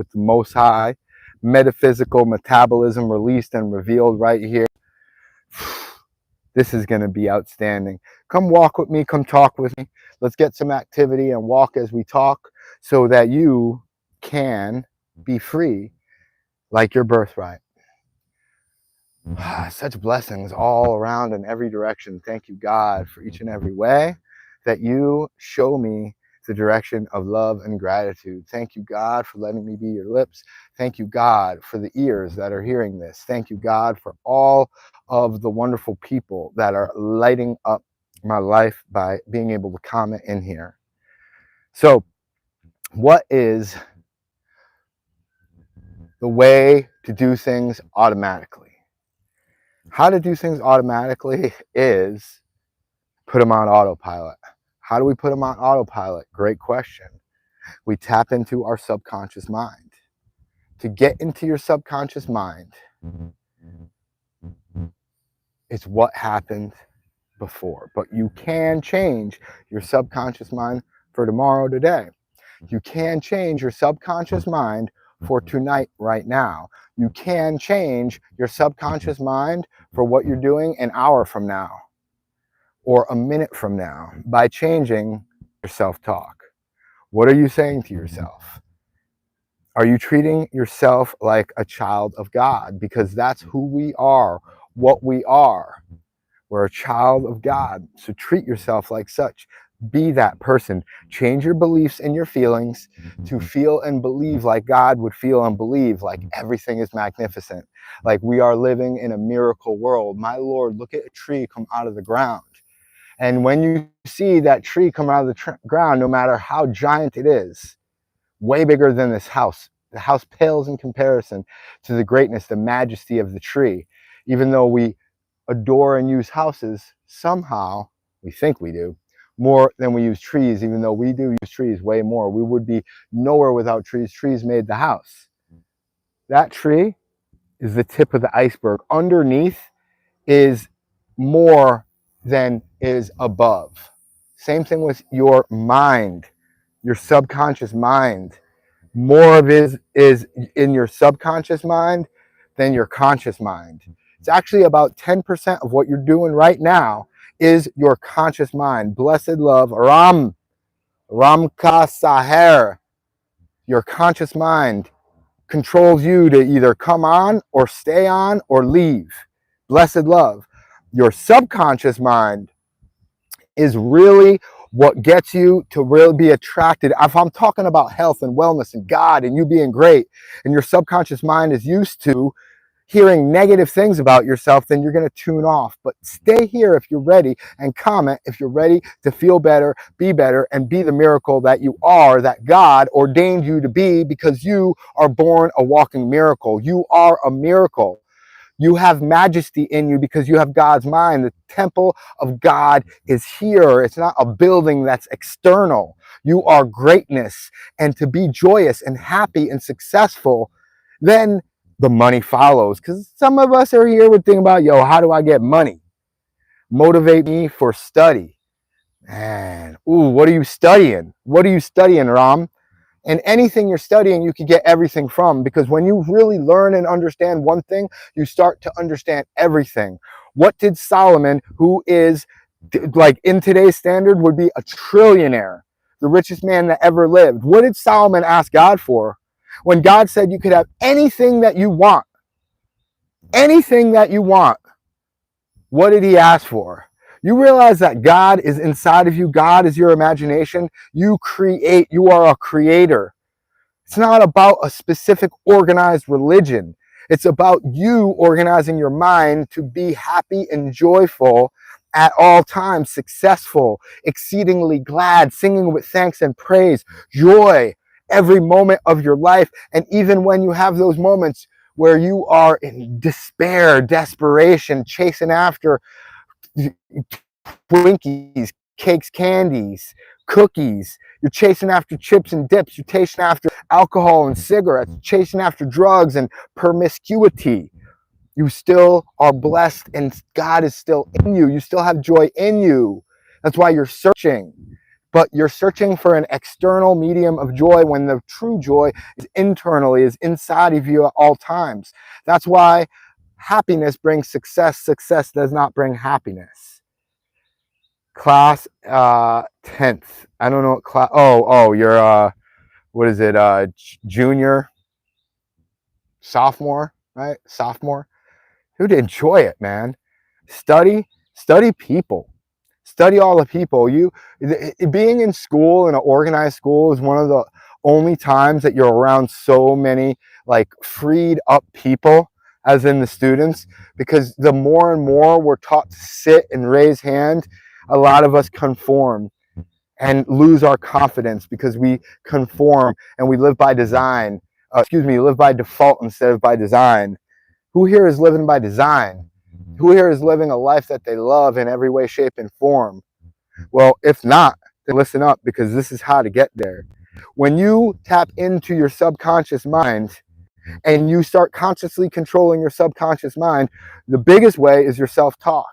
with the Most High, metaphysical metabolism released and revealed right here. This is going to be outstanding. Come walk with me. Come talk with me. Let's get some activity and walk as we talk so that you can be free like your birthright. Such blessings all around in every direction. Thank you, God, for each and every way that you show me the direction of love and gratitude. Thank you, God, for letting me be your lips. Thank you, God, for the ears that are hearing this. Thank you, God, for all of the wonderful people that are lighting up my life by being able to comment in here. So, what is the way to do things automatically? How to do things automatically is put them on autopilot. How do we put them on autopilot? Great question. We tap into our subconscious mind. To get into your subconscious mind, it's what happened before. But you can change your subconscious mind for tomorrow, today. You can change your subconscious mind for tonight, right now. You can change your subconscious mind for what you're doing an hour from now or a minute from now by changing your self-talk. What are you saying to yourself? Are you treating yourself like a child of God? Because that's who we are, what we are. We're a child of God. So treat yourself like such. Be that person. Change your beliefs and your feelings to feel and believe like God would feel and believe, like everything is magnificent, like we are living in a miracle world. My Lord, look at a tree come out of the ground. And when you see that tree come out of the ground, no matter how giant it is, way bigger than this house, the house pales in comparison to the greatness, the majesty of the tree. Even though we adore and use houses, somehow, we think we do, more than we use trees, even though we do use trees way more. We would be nowhere without trees. Trees made the house. That tree is the tip of the iceberg. Underneath is more than is above. Same thing with your mind, your subconscious mind. More of it is in your subconscious mind than your conscious mind. It's actually about 10% of what you're doing right now is your conscious mind. Blessed love, Ram Ka Saher. Your conscious mind controls you to either come on or stay on or leave. Blessed love. Your subconscious mind is really what gets you to really be attracted. If I'm talking about health and wellness and God and you being great, and your subconscious mind is used to hearing negative things about yourself, then you're going to tune off. But stay here if you're ready and comment if you're ready to feel better, and be the miracle that you are, that God ordained you to be, because you are born a walking miracle. You are a miracle. You have majesty in you because you have God's mind. The temple of God is here. It's not a building that's external. You are greatness. And to be joyous and happy and successful, then the money follows. Because some of us are here with thinking about, yo, how do I get money? Motivate me for study. Man, ooh, what are you studying? What are you studying, Ram? And anything you're studying, you can get everything from, because when you really learn and understand one thing, you start to understand everything. What did Solomon, who is like in today's standard would be a trillionaire, the richest man that ever lived, what did Solomon ask God for? When God said you could have anything that you want, anything that you want, what did he ask for? You realize that God is inside of you. God is your imagination. You create. You are a creator. It's not about a specific organized religion. It's about you organizing your mind to be happy and joyful at all times, successful, exceedingly glad, singing with thanks and praise, joy every moment of your life. And even when you have those moments where you are in despair, desperation, chasing after Twinkies, cakes, candies, cookies, you're chasing after chips and dips, you're chasing after alcohol and cigarettes, chasing after drugs and promiscuity, you still are blessed and God is still in you. You still have joy in you. That's why you're searching. but you're searching for an external medium of joy when the true joy is internally, is inside of you at all times. That's why happiness brings success. Success does not bring happiness. Class 10th. I don't know what class. Oh, you're what is it? Junior, sophomore, right? Sophomore. Dude, enjoy it, man. Study people. Study all the people. Being in school, in an organized school, is one of the only times that you're around so many like freed up people, as in the students, because the more and more we're taught to sit and raise hand, a lot of us conform and lose our confidence because we conform and we live by design. Live by default instead of by design. Who here is living by design? Who here is living a life that they love in every way, shape, and form? Well, if not, then listen up, because this is how to get there. When you tap into your subconscious mind and you start consciously controlling your subconscious mind, the biggest way is your self-talk.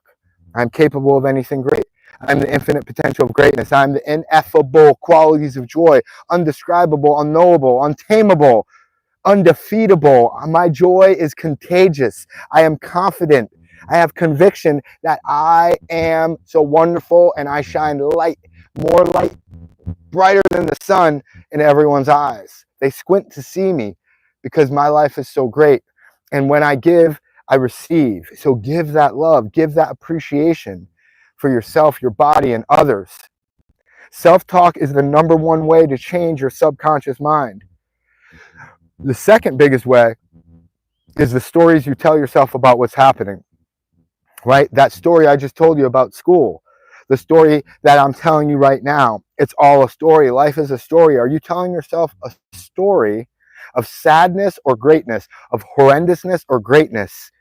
I'm capable of anything great. I'm the infinite potential of greatness. I'm the ineffable qualities of joy, undescribable, unknowable, untamable, undefeatable. My joy is contagious. I am confident. I have conviction that I am so wonderful and I shine light, more light, brighter than the sun in everyone's eyes. They squint to see me because my life is so great. And when I give, I receive. So give that love, give that appreciation for yourself, your body, and others. Self-talk is the number one way to change your subconscious mind. The second biggest way is the stories you tell yourself about what's happening, right? That story I just told you about school, the story that I'm telling you right now, it's all a story. Life is a story. Are you telling yourself a story of sadness or greatness, of horrendousness or greatness?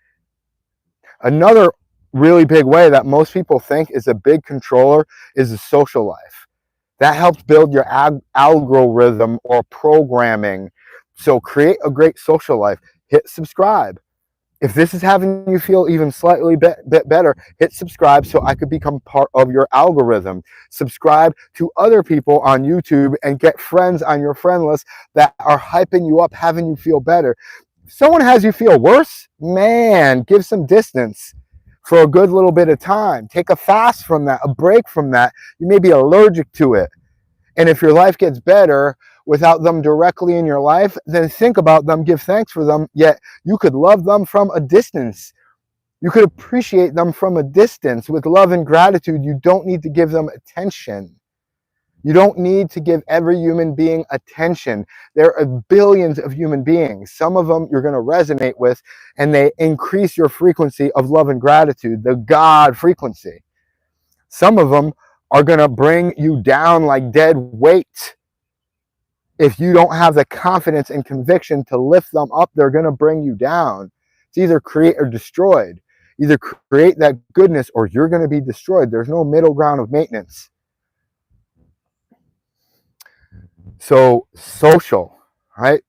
Another really big way that most people think is a big controller is the social life. That helps build your algorithm or programming. So create a great social life. Hit subscribe. If this is having you feel even slightly bit better, hit subscribe so I could become part of your algorithm. Subscribe to other people on YouTube and get friends on your friend list that are hyping you up, having you feel better. If someone has you feel worse, man, give some distance for a good little bit of time. Take a fast from that, a break from that. You may be allergic to it. And if your life gets better without them directly in your life, then think about them, give thanks for them, yet you could love them from a distance. You could appreciate them from a distance with love and gratitude. You don't need to give them attention. You don't need to give every human being attention. There are billions of human beings. Some of them you're going to resonate with, and they increase your frequency of love and gratitude, the God frequency. Some of them are going to bring you down like dead weight. If you don't have the confidence and conviction to lift them up, they're going to bring you down. It's either create or destroyed. Either create that goodness or you're going to be destroyed. There's no middle ground of maintenance. So social, right?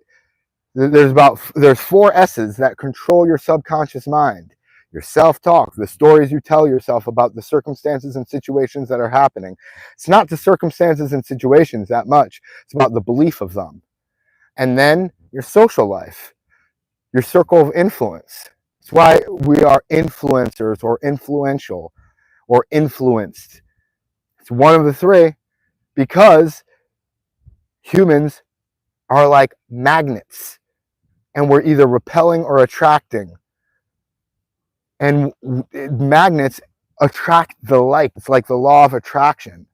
There's 4 S's that control your subconscious mind. Your self-talk, the stories you tell yourself about the circumstances and situations that are happening. It's not the circumstances and situations that much. It's about the belief of them. And then your social life, your circle of influence. It's why we are influencers or influential or influenced. It's one of the 3, because humans are like magnets, and we're either repelling or attracting. And magnets attract the like. It's like the law of attraction.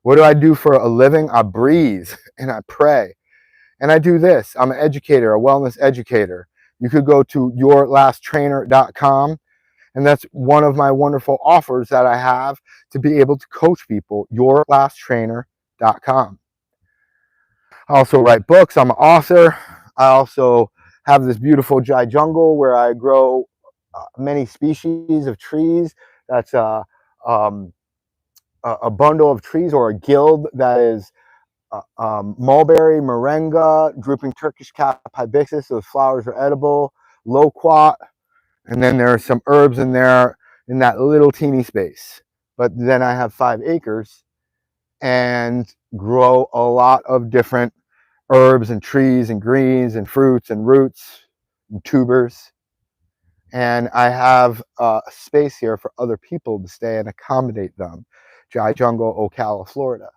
What do I do for a living? I breathe and I pray. And I do this. I'm an educator, a wellness educator. You could go to yourlasttrainer.com, and that's one of my wonderful offers that I have to be able to coach people, yourlasttrainer.com. I also write books. I'm an author. I also have this beautiful dry jungle where I grow many species of trees. That's a bundle of trees, or a guild, that is mulberry, moringa, drooping Turkish cap hibiscus. Those flowers are edible. Loquat, and then there are some herbs in there in that little teeny space. But then I have 5 acres and grow a lot of different herbs and trees and greens and fruits and roots and tubers. And I have a space here for other people to stay and accommodate them. Dry Jungle, Ocala, Florida.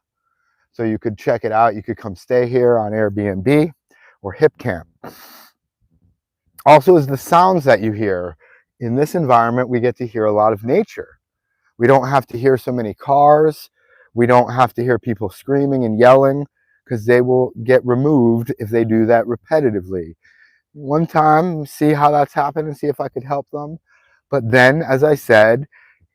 So you could check it out. You could come stay here on Airbnb or Hip Camp. Also, is the sounds that you hear. In this environment, we get to hear a lot of nature. We don't have to hear so many cars. We don't have to hear people screaming and yelling, because they will get removed if they do that repetitively. One time, see how that's happened and see if I could help them. But then, as I said,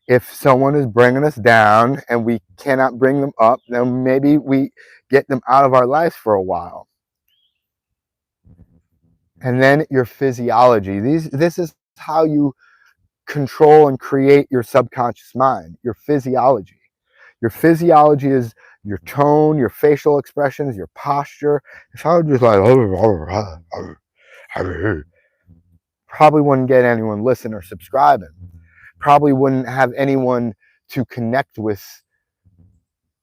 if someone is bringing us down and we cannot bring them up, then maybe we get them out of our lives for a while. And then your physiology. This is how you control and create your subconscious mind, your physiology. Your physiology is your tone, your facial expressions, your posture. If I would just like, probably wouldn't get anyone listening or subscribing. Probably wouldn't have anyone to connect with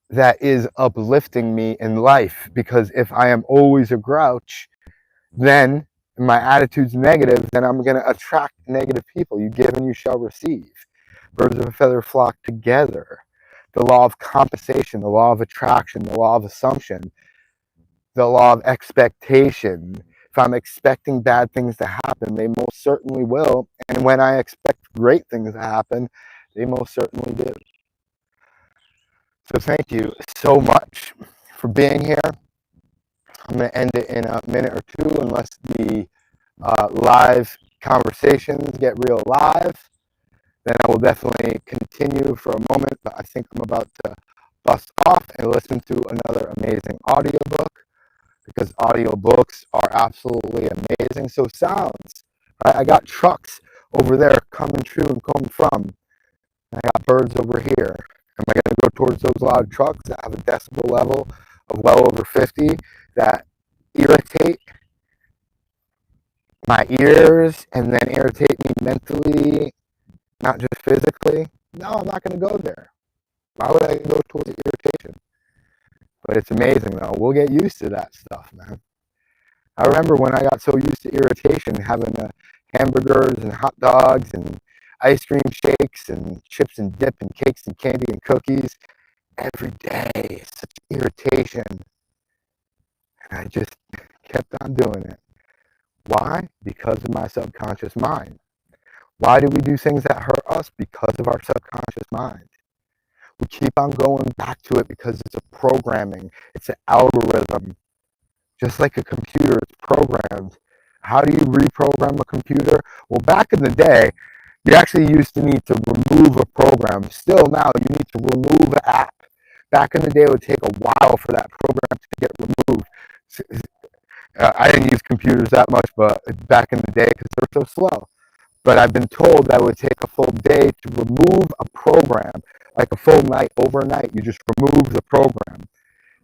that is uplifting me in life. Because if I am always a grouch, then my attitude's negative, then I'm going to attract negative people. You give and you shall receive. Birds of a feather flock together. The law of compensation, the law of attraction, the law of assumption, the law of expectation. If I'm expecting bad things to happen, they most certainly will. And when I expect great things to happen, they most certainly do. So thank you so much for being here. I'm going to end it in a minute or two, unless the live conversations get real live. Then I will definitely continue for a moment, but I think I'm about to bust off and listen to another amazing audiobook, because audiobooks are absolutely amazing. So sounds, right? I got trucks over there coming to and coming from. I got birds over here. Am I going to go towards those loud trucks that have a decibel level of well over 50 that irritate my ears and then irritate me mentally, not just physically? No, I'm not going to go there. Why would I go towards the irritation? But it's amazing, though. We'll get used to that stuff, man. I remember when I got so used to irritation, having hamburgers and hot dogs and ice cream shakes and chips and dip and cakes and candy and cookies every day. Such irritation. And I just kept on doing it. Why? Because of my subconscious mind. Why do we do things that hurt us? Because of our subconscious mind. We keep on going back to it because it's a programming. It's an algorithm. Just like a computer, it's programmed. How do you reprogram a computer? Well, back in the day, you actually used to need to remove a program. Still now, you need to remove an app. Back in the day, it would take a while for that program to get removed. I didn't use computers that much, but back in the day, because they're so slow. But I've been told that it would take a full day to remove a program, like a full night, overnight. You just remove the program.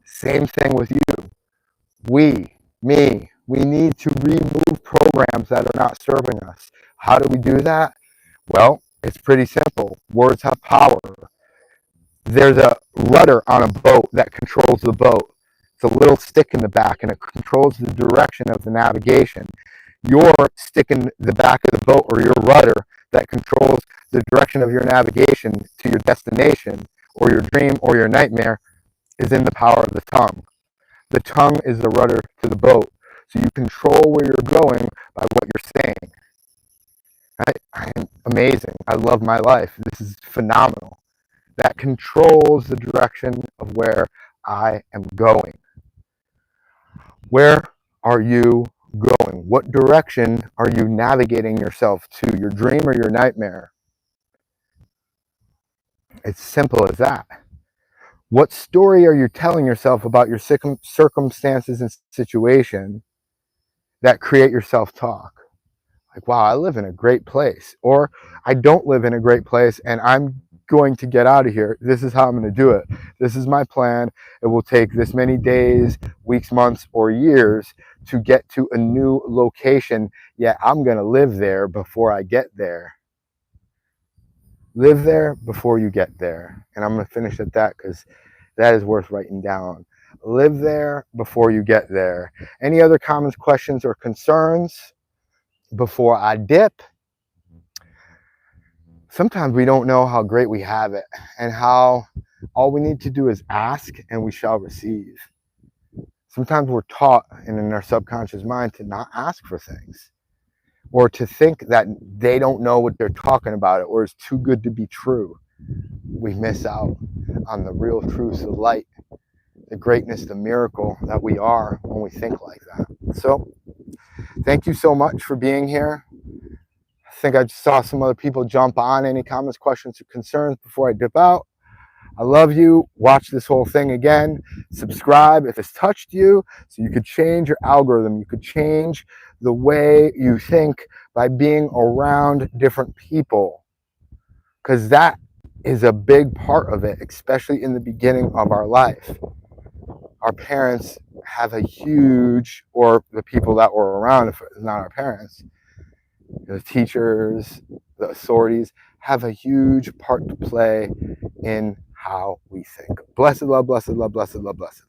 Same thing with you. We need to remove programs that are not serving us. How do we do that? Well, it's pretty simple. Words have power. There's a rudder on a boat that controls the boat. It's a little stick in the back, and it controls the direction of the navigation. Your stick in the back of the boat, or your rudder that controls the direction of your navigation to your destination, or your dream, or your nightmare, is in the power of the tongue. The tongue is the rudder to the boat. So you control where you're going by what you're saying. I am amazing. I love my life. This is phenomenal. That controls the direction of where I am going. Where are you going? What direction are you navigating yourself to? Your dream or your nightmare? It's simple as that. What story are you telling yourself about your circumstances and situation that create your self-talk? Like, wow, I live in a great place. Or I don't live in a great place and I'm going to get out of here. This is how I'm going to do it. This is my plan. It will take this many days, weeks, months, or years to get to a new location. Yet I'm going to live there before I get there. Live there before you get there. And I'm going to finish at that, because That is worth writing down. Live there before you get there. Any other comments, questions, or concerns before I dip? Sometimes we don't know how great we have it and how all we need to do is ask and we shall receive. Sometimes we're taught and in our subconscious mind to not ask for things, or to think that they don't know what they're talking about, or it's too good to be true. We miss out on the real truth, the light, the greatness, the miracle that we are when we think like that. So thank you so much for being here. I think I just saw some other people jump on. Any comments, questions, or concerns before I dip out? I love you. Watch this whole thing again. Subscribe if it's touched you, so you could change your algorithm. You could change the way you think by being around different people, because that is a big part of it, especially in the beginning of our life. Our parents have a huge, or the people that were around, if it's not our parents, the teachers, the authorities, have a huge part to play in how we think. Blessed love, blessed love, blessed love, blessed.